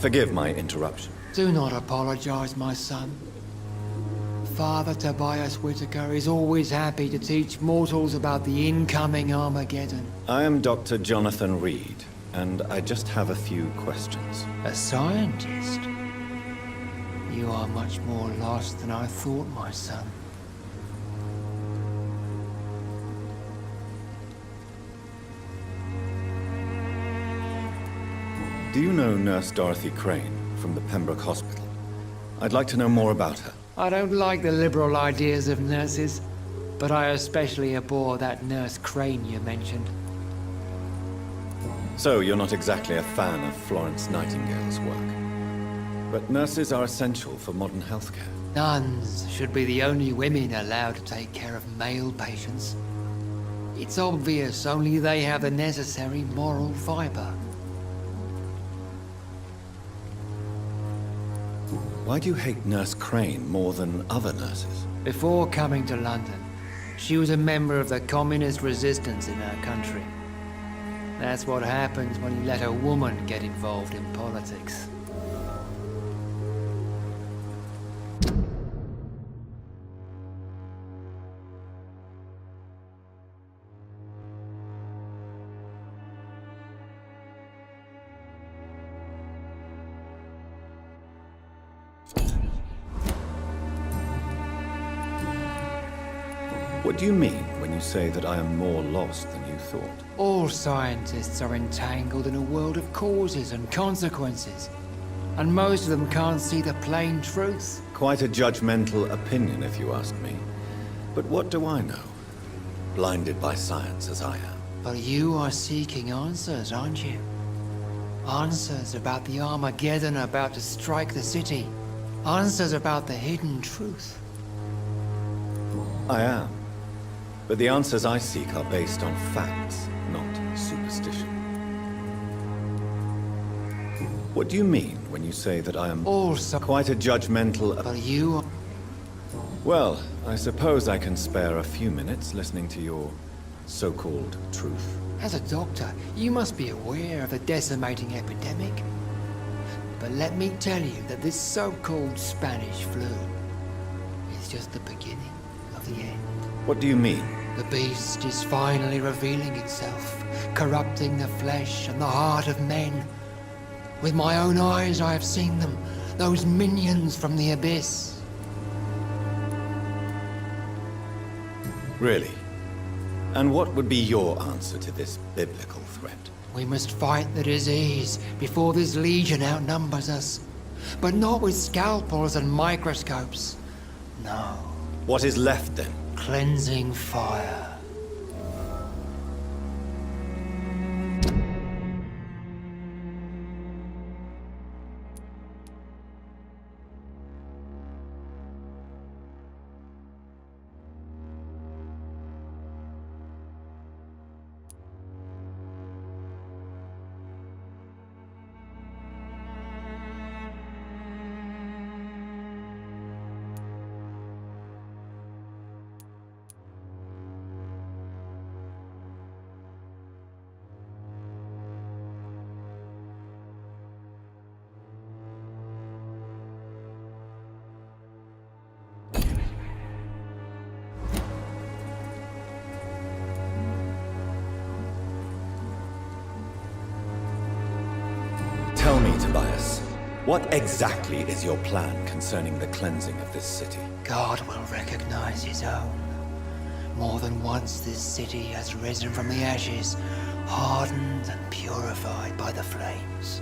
Forgive my interruption. Do not apologize, my son. Father Tobias Whitaker is always happy to teach mortals about the incoming Armageddon. I am Dr. Jonathan Reed, and I just have a few questions. A scientist? You are much more lost than I thought, my son. Do you know Nurse Dorothy Crane from the Pembroke Hospital? I'd like to know more about her. I don't like the liberal ideas of nurses, but I especially abhor that Nurse Crane you mentioned. So, you're not exactly a fan of Florence Nightingale's work. But nurses are essential for modern healthcare. Nuns should be the only women allowed to take care of male patients. It's obvious only they have the necessary moral fiber. Why do you hate Nurse Crane more than other nurses? Before coming to London, she was a member of the communist resistance in her country. That's what happens when you let a woman get involved in politics. What do you mean when you say that I am more lost than you thought? All scientists are entangled in a world of causes and consequences, and most of them can't see the plain truth. Quite a judgmental opinion, if you ask me. But what do I know? Blinded by science as I am. But you are seeking answers, aren't you? Answers about the Armageddon about to strike the city. Answers about the hidden truth. I am. But the answers I seek are based on facts, not superstition. What do you mean when you say that I am Also, quite a judgmental... but you are... Well, I suppose I can spare a few minutes listening to your so-called truth. As a doctor, you must be aware of the decimating epidemic. But let me tell you that this so-called Spanish flu is just the beginning of the end. What do you mean? The beast is finally revealing itself, corrupting the flesh and the heart of men. With my own eyes I have seen them, those minions from the abyss. Really? And what would be your answer to this biblical threat? We must fight the disease before this legion outnumbers us. But not with scalpels and microscopes. No. What is left then? Cleansing fire. Tell me, Tobias, what exactly is your plan concerning the cleansing of this city? God will recognize his own. More than once this city has risen from the ashes, hardened and purified by the flames.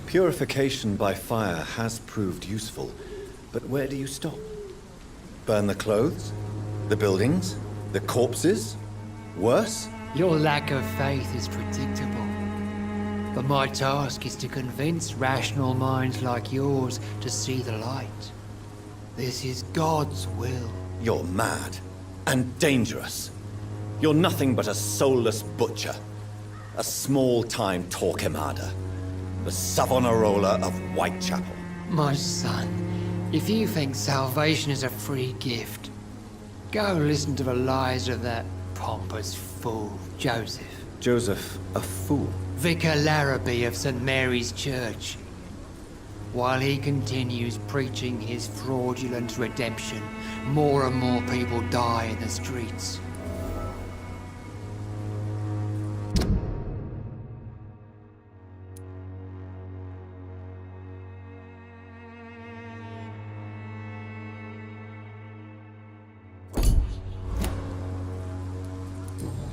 Purification by fire has proved useful, but where do you stop? Burn the clothes? The buildings? The corpses? Worse? Your lack of faith is predictable. But my task is to convince rational minds like yours to see the light. This is God's will. You're mad. And dangerous. You're nothing but a soulless butcher. A small-time Torquemada. The Savonarola of Whitechapel. My son, if you think salvation is a free gift, go listen to the lies of that pompous fool, Joseph. Joseph, a fool. Vicar Larrabee of St. Mary's Church. While he continues preaching his fraudulent redemption, more and more people die in the streets.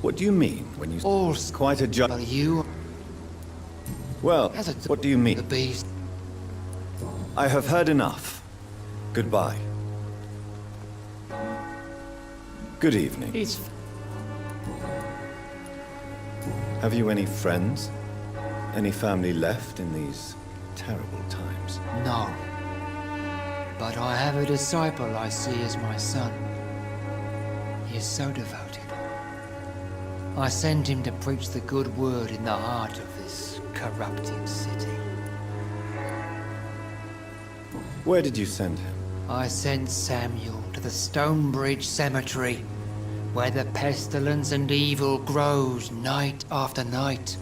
What do you mean when you... All Quite a but you, Well, as a what do you the mean? beast. I have heard enough. Goodbye. Good evening. It's Have you any friends? Any family left in these terrible times? no. But I have a disciple I see as my son. He is so devoted. I send him to preach the good word in the heart of this corrupted city. Where did you send him? I sent Samuel to the Stonebridge Cemetery, where the pestilence and evil grows night after night.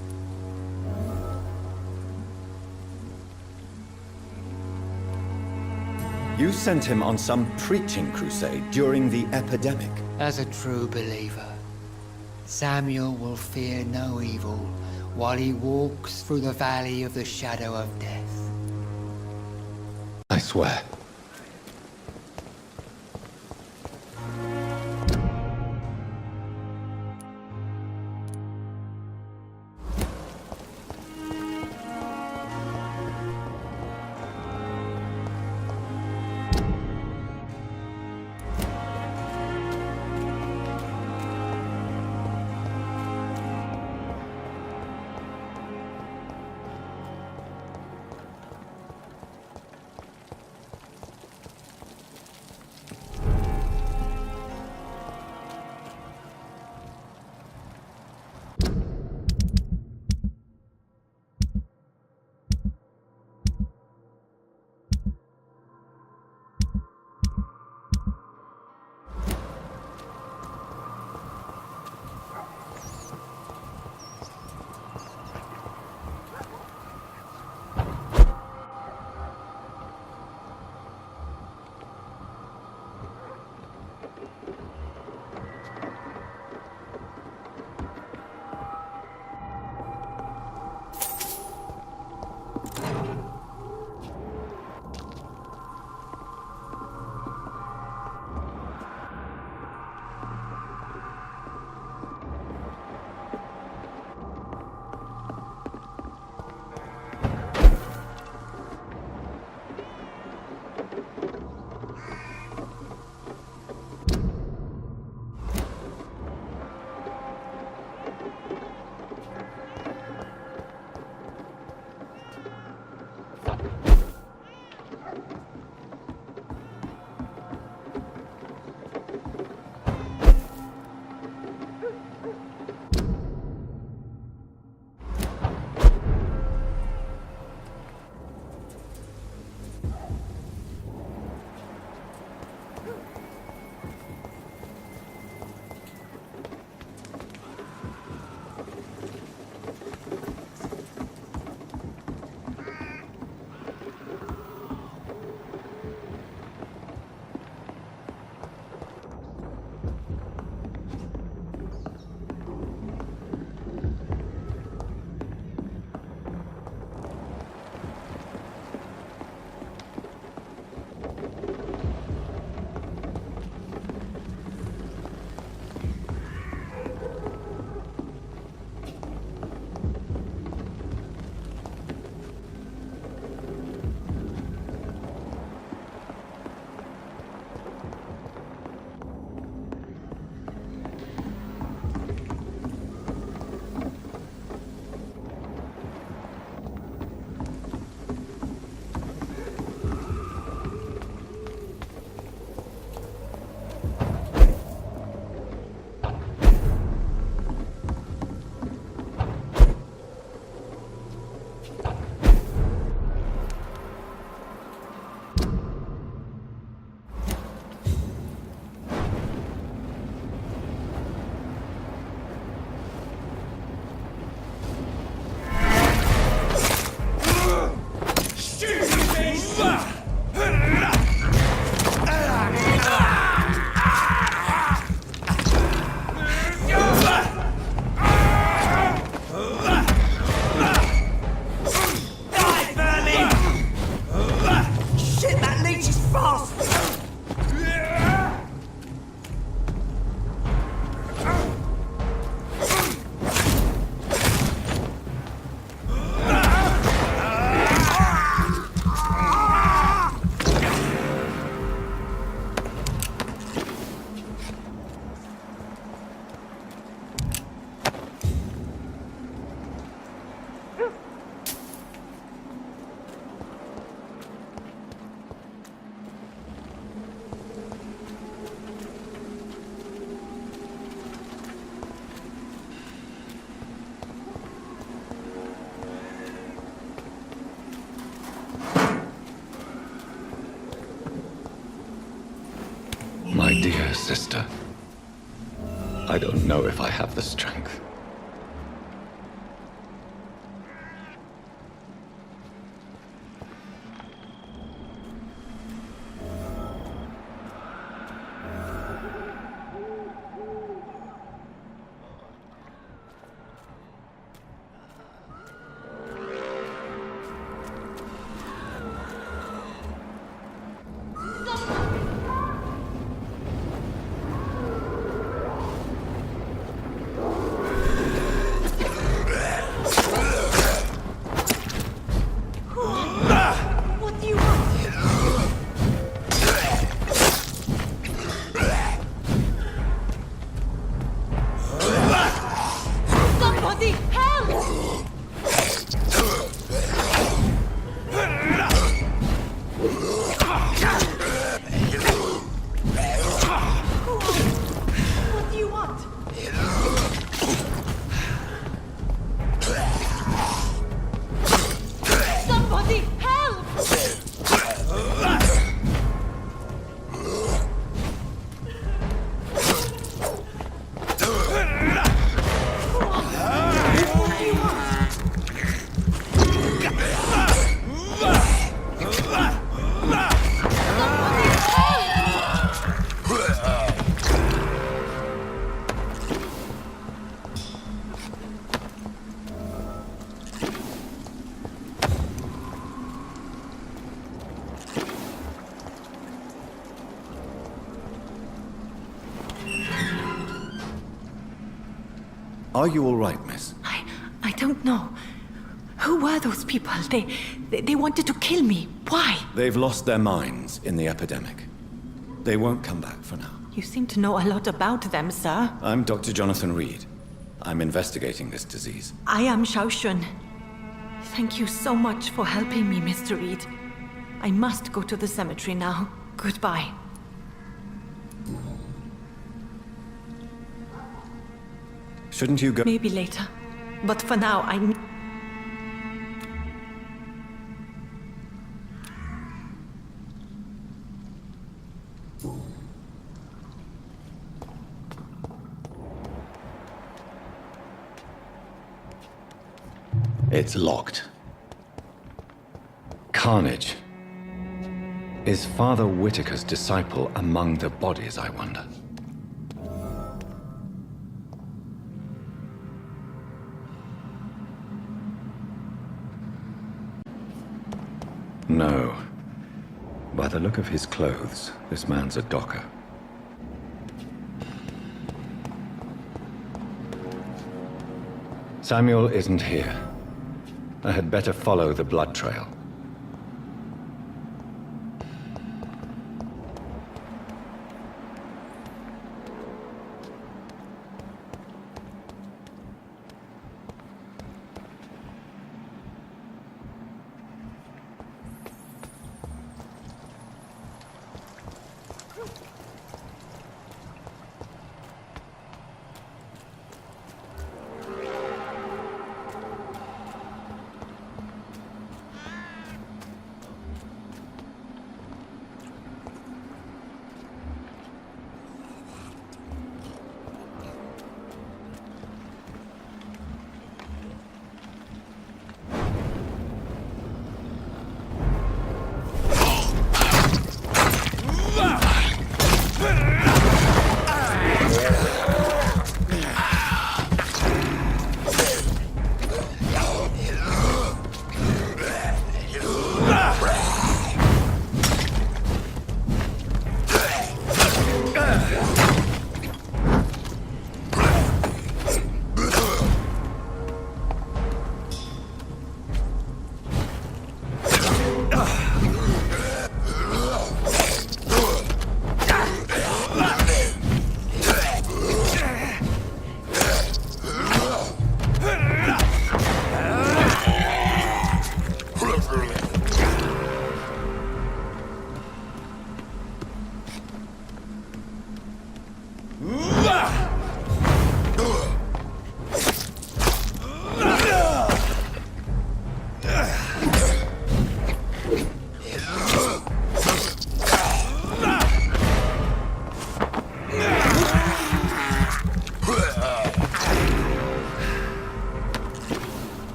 You sent him on some preaching crusade during the epidemic. As a true believer, Samuel will fear no evil while he walks through the valley of the shadow of death. I swear. Dear sister, I don't know if I have the strength. What do you want? Somebody help! What do you want? Somebody help! What do you want? Somebody help! Are you all right, miss? I don't know. Who were those people? They wanted to kill me. Why? They've lost their minds in the epidemic. They won't come back for now. You seem to know a lot about them, sir. I'm Dr. Jonathan Reed. I'm investigating this disease. I am Shaoshun. Thank you so much for helping me, Mr. Reed. I must go to the cemetery now. Goodbye. Shouldn't you go? Maybe later. But for now, It's locked. Carnage. Is Father Whitaker's disciple among the bodies, I wonder? No. By the look of his clothes, this man's a docker. Samuel isn't here. I had better follow the blood trail.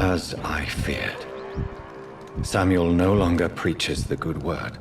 As I feared. Samuel no longer preaches the good word.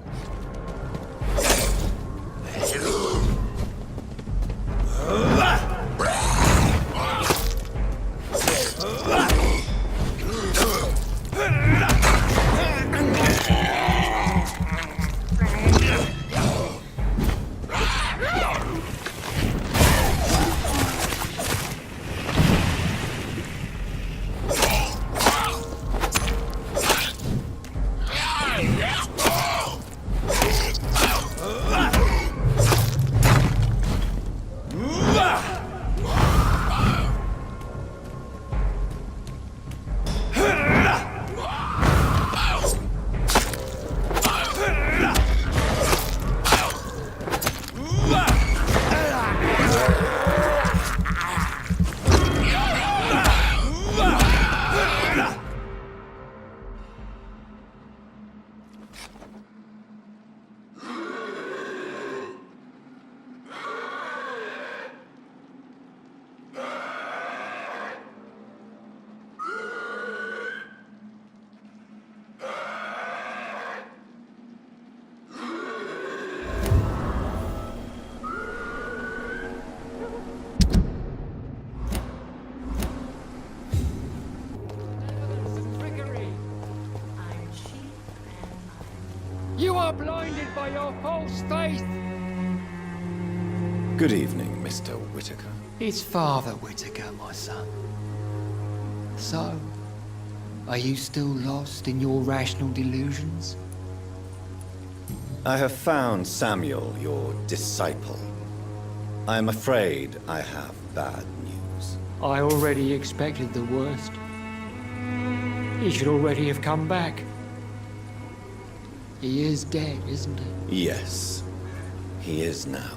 You are blinded by your false faith! Good evening, Mr. Whitaker. It's Father Whitaker, my son. So, are you still lost in your rational delusions? I have found Samuel, your disciple. I am afraid I have bad news. I already expected the worst. He should already have come back. He is dead, isn't he? Yes, he is now.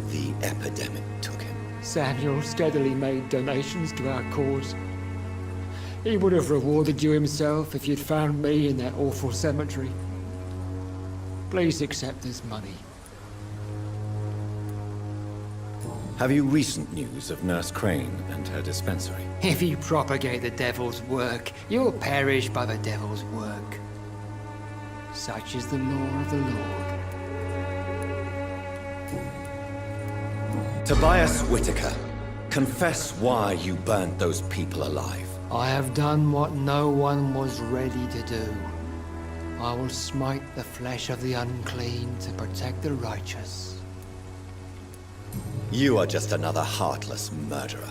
The epidemic took him. Samuel steadily made donations to our cause. He would have rewarded you himself if you'd found me in that awful cemetery. Please accept this money. Have you recent news of Nurse Crane and her dispensary? If you propagate the devil's work, you'll perish by the devil's work. Such is the law of the Lord. Tobias Whitaker, confess why you burnt those people alive. I have done what no one was ready to do. I will smite the flesh of the unclean to protect the righteous. You are just another heartless murderer,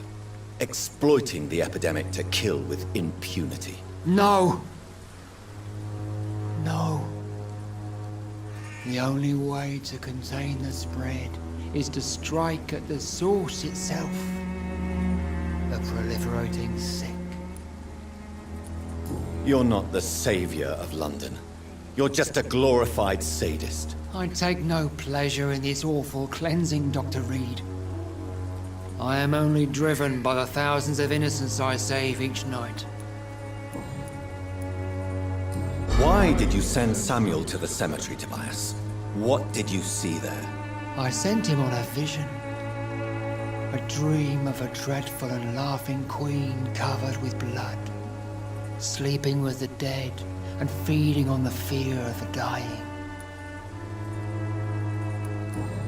exploiting the epidemic to kill with impunity. No! No. The only way to contain the spread is to strike at the source itself, the proliferating sick. You're not the savior of London. You're just a glorified sadist. I take no pleasure in this awful cleansing, Dr. Reed. I am only driven by the thousands of innocents I save each night. Why did you send Samuel to the cemetery, Tobias? What did you see there? I sent him on a vision. A dream of a dreadful and laughing queen covered with blood, sleeping with the dead and feeding on the fear of the dying.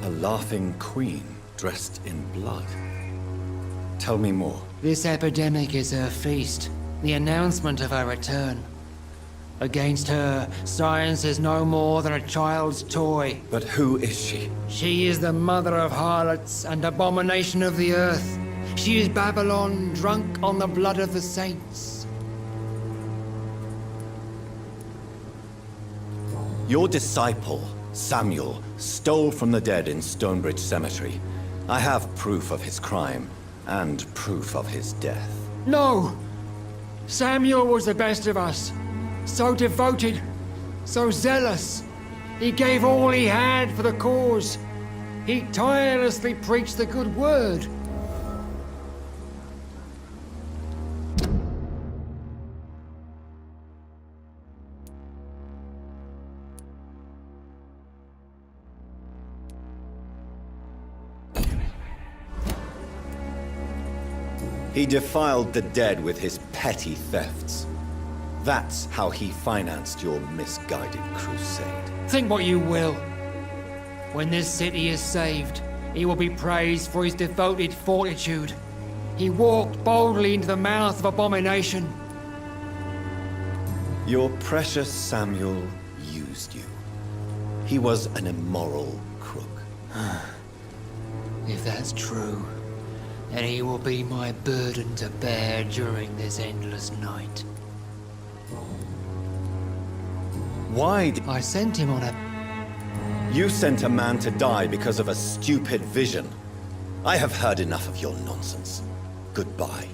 A laughing queen dressed in blood. Tell me more. This epidemic is her feast, the announcement of her return. Against her, science is no more than a child's toy. But who is she? She is the mother of harlots and abomination of the earth. She is Babylon, drunk on the blood of the saints. Your disciple, Samuel, stole from the dead in Stonebridge Cemetery. I have proof of his crime, and proof of his death. No! Samuel was the best of us. So devoted, so zealous. He gave all he had for the cause. He tirelessly preached the good word. He defiled the dead with his petty thefts. That's how he financed your misguided crusade. Think what you will. When this city is saved, he will be praised for his devoted fortitude. He walked boldly into the mouth of abomination. Your precious Samuel used you. He was an immoral crook. If that's true, then he will be my burden to bear during this endless night. Why did... I sent him on a... You sent a man to die because of a stupid vision. I have heard enough of your nonsense. Goodbye.